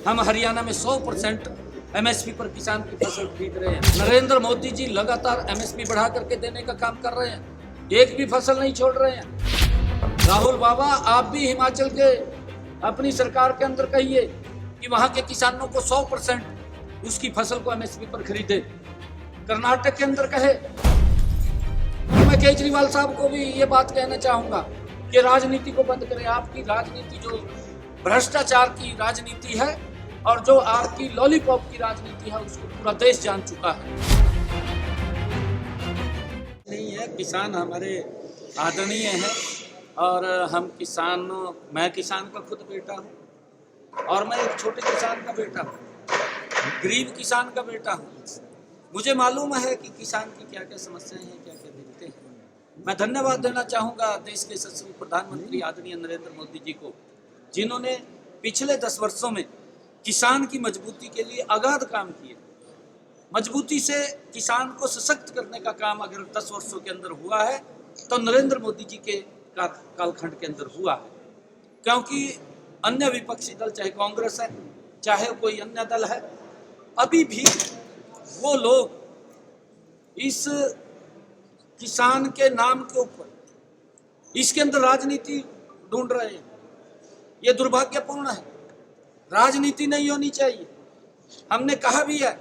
हम हरियाणा में 100% एमएसपी पर किसान की फसल खरीद रहे हैं। नरेंद्र मोदी जी लगातार एमएसपी बढ़ा करके देने का काम कर रहे हैं, एक भी फसल नहीं छोड़ रहे हैं। राहुल बाबा, आप भी हिमाचल के अपनी सरकार के अंदर कहिए कि वहां के किसानों को 100% उसकी फसल को एमएसपी पर खरीदे। कर्नाटक के अंदर कहे। मैं केजरीवाल साहब को भी ये बात कहना चाहूंगा कि राजनीति को बंद करें। आपकी राजनीति जो भ्रष्टाचार की राजनीति है और जो आपकी लॉलीपॉप की राजनीति है, उसको पूरा देश जान चुका है। नहीं है, किसान हमारे आदरणीय हैं और हम मैं किसान का खुद बेटा हूँ और मैं एक छोटे किसान का बेटा हूँ, गरीब किसान का बेटा हूँ। मुझे मालूम है कि किसान की क्या क्या समस्याएं हैं, क्या क्या दिक्कतें हैं। मैं धन्यवाद देना चाहूँगा देश के यशस्वी प्रधानमंत्री आदरणीय नरेंद्र मोदी जी को, जिन्होंने पिछले 10 वर्षों में किसान की मजबूती के लिए अगाध काम किए। मजबूती से किसान को सशक्त करने का काम अगर 10 वर्षों के अंदर हुआ है तो नरेंद्र मोदी जी के कालखंड के अंदर हुआ है। क्योंकि अन्य विपक्षी दल, चाहे कांग्रेस है चाहे कोई अन्य दल है, अभी भी वो लोग इस किसान के नाम के ऊपर इसके अंदर राजनीति ढूंढ रहे हैं। ये दुर्भाग्यपूर्ण है, राजनीति नहीं होनी चाहिए। हमने कहा भी है,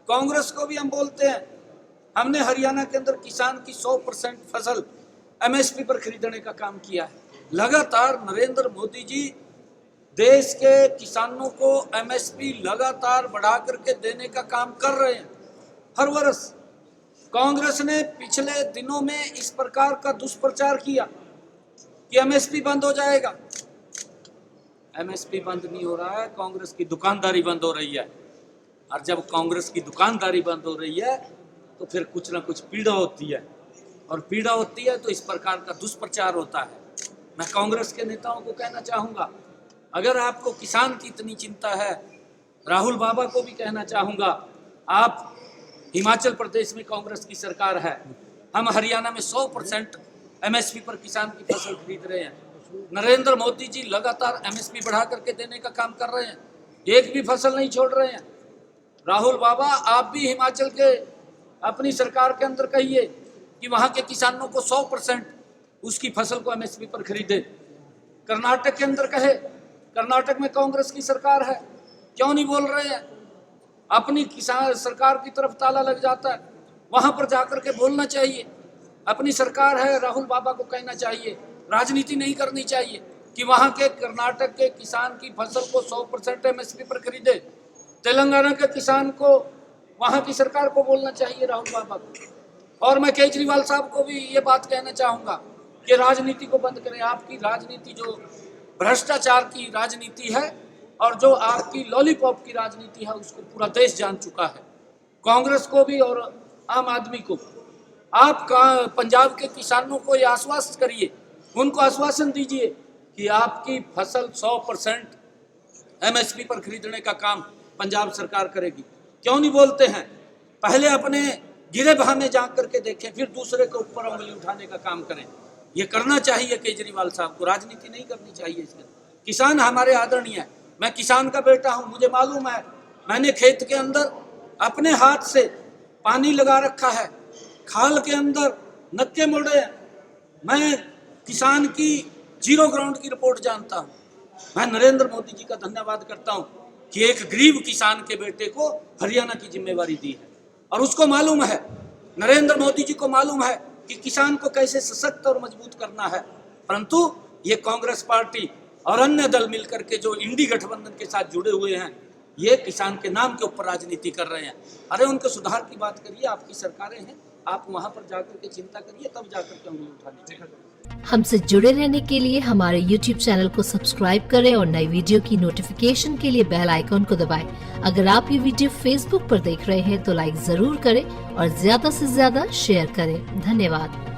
कांग्रेस को भी हम बोलते हैं, हमने हरियाणा के अंदर किसान की 100% फसल एमएसपी पर खरीदने का काम किया है। लगातार नरेंद्र मोदी जी देश के किसानों को एमएसपी लगातार बढ़ा करके देने का काम कर रहे हैं। हर वर्ष कांग्रेस ने पिछले दिनों में इस प्रकार का दुष्प्रचार किया कि एमएसपी बंद हो जाएगा। एमएसपी बंद नहीं हो रहा है, कांग्रेस की दुकानदारी बंद हो रही है। और जब कांग्रेस की दुकानदारी बंद हो रही है तो फिर कुछ ना कुछ पीड़ा होती है, और पीड़ा होती है तो इस प्रकार का दुष्प्रचार होता है। मैं कांग्रेस के नेताओं को कहना चाहूँगा, अगर आपको किसान की इतनी चिंता है, राहुल बाबा को भी कहना चाहूँगा, आप हिमाचल प्रदेश में कांग्रेस की सरकार है, हम हरियाणा में 100% एमएसपी पर किसान की फसल खरीद रहे हैं। नरेंद्र मोदी जी लगातार एमएसपी बढ़ा करके देने का काम कर रहे हैं, एक भी फसल नहीं छोड़ रहे हैं। राहुल बाबा, आप भी हिमाचल के अपनी सरकार के अंदर कहिए कि वहां के किसानों को 100% उसकी फसल को एमएसपी पर खरीदे। कर्नाटक के अंदर कहे। कर्नाटक में कांग्रेस की सरकार है, क्यों नहीं बोल रहे हैं? अपनी किसान सरकार की तरफ ताला लग जाता है, वहां पर जाकर के बोलना चाहिए। अपनी सरकार है, राहुल बाबा को कहना चाहिए, राजनीति नहीं करनी चाहिए कि वहां के कर्नाटक के किसान की फसल को 100% एमएसपी पर खरीदे। तेलंगाना के किसान को, वहां की सरकार को बोलना चाहिए, राहुल बाबा को। और मैं केजरीवाल साहब को भी ये बात कहना चाहूँगा कि राजनीति को बंद करें। आपकी राजनीति जो भ्रष्टाचार की राजनीति है और जो आपकी लॉलीपॉप की राजनीति है, उसको पूरा देश जान चुका है। कांग्रेस को भी और आम आदमी को। आप पंजाब के किसानों को ये आश्वस्त करिए, उनको आश्वासन दीजिए कि आपकी फसल 100% एमएसपी पर खरीदने का काम पंजाब सरकार करेगी। क्यों नहीं बोलते हैं? पहले अपने गिरे बहा में जा करके देखें, फिर दूसरे के ऊपर उंगली उठाने का काम करें। ये करना चाहिए केजरीवाल साहब को, राजनीति नहीं करनी चाहिए इसमें। किसान हमारे आदरणीय है, मैं किसान का बेटा हूँ, मुझे मालूम है। मैंने खेत के अंदर अपने हाथ से पानी लगा रखा है, खाल के अंदर नक्के मोड़े हैं। मैं किसान की जीरो ग्राउंड की रिपोर्ट जानता हूँ। मैं नरेंद्र मोदी जी का धन्यवाद करता हूँ कि एक गरीब किसान के बेटे को हरियाणा की जिम्मेवारी दी है, और उसको मालूम है, नरेंद्र मोदी जी को मालूम है कि किसान को कैसे सशक्त और मजबूत करना है। परंतु ये कांग्रेस पार्टी और अन्य दल मिलकर के जो इंडी गठबंधन के साथ जुड़े हुए हैं, ये किसान के नाम के ऊपर राजनीति कर रहे हैं। अरे उनके सुधार की बात करिए, आपकी सरकारें हैं, आप वहां पर जाकर के चिंता करिए, तब जाकर के उंगली उठानी चाहिए। हमसे जुड़े रहने के लिए हमारे YouTube चैनल को सब्सक्राइब करें और नई वीडियो की नोटिफिकेशन के लिए बेल आइकॉन को दबाएं। अगर आप ये वीडियो Facebook पर देख रहे हैं तो लाइक जरूर करें और ज्यादा से ज्यादा शेयर करें। धन्यवाद।